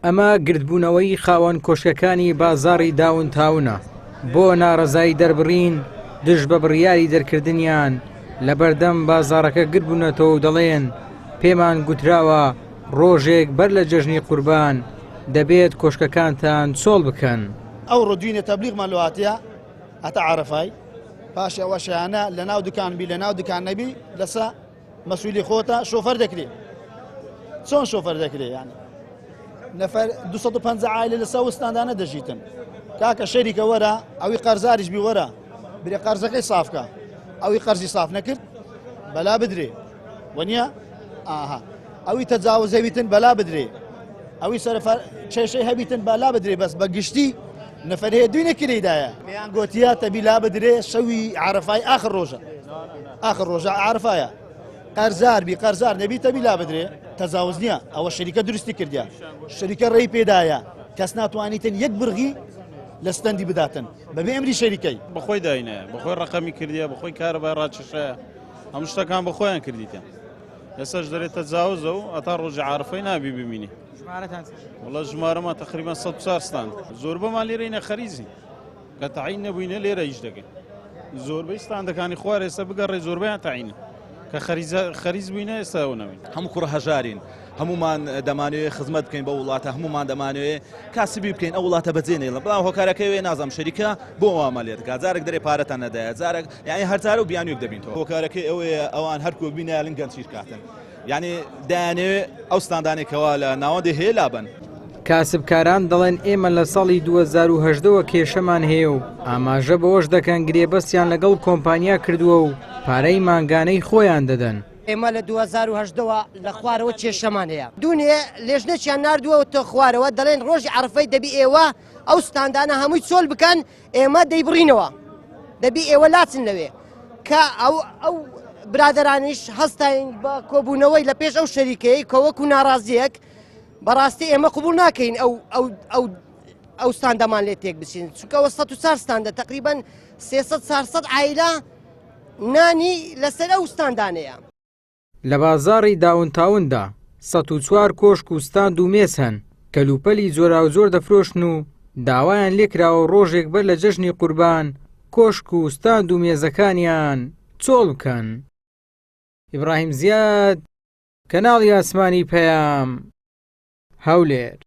ئەمە گردبوونەوەی خاوەن کۆشکەکانی بازاڕی داونتاونە بۆ ناڕەزایی دەربڕین دژ بە بڕیاری دەرکردنیان لە بەردەم بازاڕەکە گرتبوونەتەوە و دەڵێن پێمان گوتراوە ڕۆژێک بەر لە جەژنی قوربان دەبێت کۆشکەکانتان چۆڵ بکەن. ئەو ڕۆدوینە تەبلیغمان لەواتەیە هەتا عەرەفای پاش ئەوەشیانە لە ناو دوکان بی لە ناو دوکان نەبی لەسە مەسئولی خۆتە شۆفەر دەکرێت. چۆن شۆفەر دەکرێت؟ یانی نەفەر 250 عائلە لەسە وستاندانە دەژیتن. کاکە شەریکە وەرە ئەوی قەرزاریش بی وەرە برێ قەرزەکەی سافکە، ئەوی قەرزی ساف نەکرد بەلا بدرێ وەنیە ئاها ئەوی تەجاوزەویتن بەلا بدرێ، ئەوی سەرفەر کێشەی هەبیتن بەلا بدرێ. بەس بە گشتی نەفەر هەیە دوی نەکرێدایە پێیان گوتیە تەبی لا بدرێ شەوی عەرەفای ئاخر ڕۆژە عەرەفایە قەرزار بی قەرزار نەبی تەبی لا بدرێ تەجاوز نییە. ئەوە شەریکە دروستی کردیە، شەریکە ڕێی پێدایە کەس ناتوانیتن یەک برغی لە ستەندی بداتن بەبێ ئەمری شەریکەی بەخۆی داینە بەخۆی ڕقەمی کردیە بەخۆی کارەبای ڕاکێشەیە هەموو شتەکان بەخۆیان کردیتە ئێساش دەرێت تەجاوزە و ئەتا ڕۆژی عەرەفەی نابی ببینی. وڵا ژمارەمان تقریبان 100 ستاند زۆربەمان لێرەینە خەریزی کە تەعین نەبووینە لێرە ئیش دەکەین. زۆربەی ستاندەکانی خوار ئێستا بگەڕێ زۆربەیان تەعینە کە خەریز بووینە ئێستا ئەو نەوین. هەموو کوڕە هەژارین، هەمومان دەمانوێت خزمەت بکەین بە وڵاتە، هەمومان دەمانوێت کاسبی بکەین ئەو وڵاتە بەجێنێڵە. بەڵام هۆکارەکەی نازام شەریکە بۆ ئەوە لێت جارێک دەرێ پارەتان نەدایە جارێک یعنی هەرجارە و بیانوێک دەبینەوە. هۆکارەکەی ئەوەیە ئەوان هەر کۆک بینە لنگەن چیر کاتن، یعنی دایانەوێت ئەو ستاندانێکەوە لە ناوەندی هەیە لابن. کاسبکاران دەڵێن ئێمە لە ساڵی 2018ەوە کێشەمان هەیە و ئاماژە بەوەش دەکەن گرێبەستیان لەگەڵ کۆمپانیا کردووە و پارەی مانگانەی خۆیان دەدەن. ئێمە لە 2018ەوە لە خوارەوە کێشەمان هەیە، دوونێ لێژنەچیان نردووە تۆ خوارەوە دەڵێن ڕۆژی عەرەفەی دەبی ئێوە ئەو ستاندانە هەمووی چۆل بکەن ئێمە دەیبڕینەوە دەبی ئێوە لاچن لەوێ کە ئەو برادرانیش هەستین بە کۆبوونەوەی لە پێش ئەو شەریکەی کە وەکو ناڕازیەک بەڕاستی ئێمە قبول ناکەین ئەو ستاندەمان لێ تێک بچین چونکەوە 104 ستاندە تقریباً 300-400 عایلە نانی لەسەر ئەو ستاندانەیە. لە بازاڕی داونتاوندا 104 کۆشک و ستاند و مێز هەن کە لوپەلی جۆرا و زۆر دەفرۆشن و داوایان لێکراوە ڕۆژێک بەر لە جەژنی قوربان کۆشک و ستاند و مێزەکانیان چۆڵ بکەن. ئیبراهیم زیاد، کەناڵی ئاسمانی پەیام، هەولێر.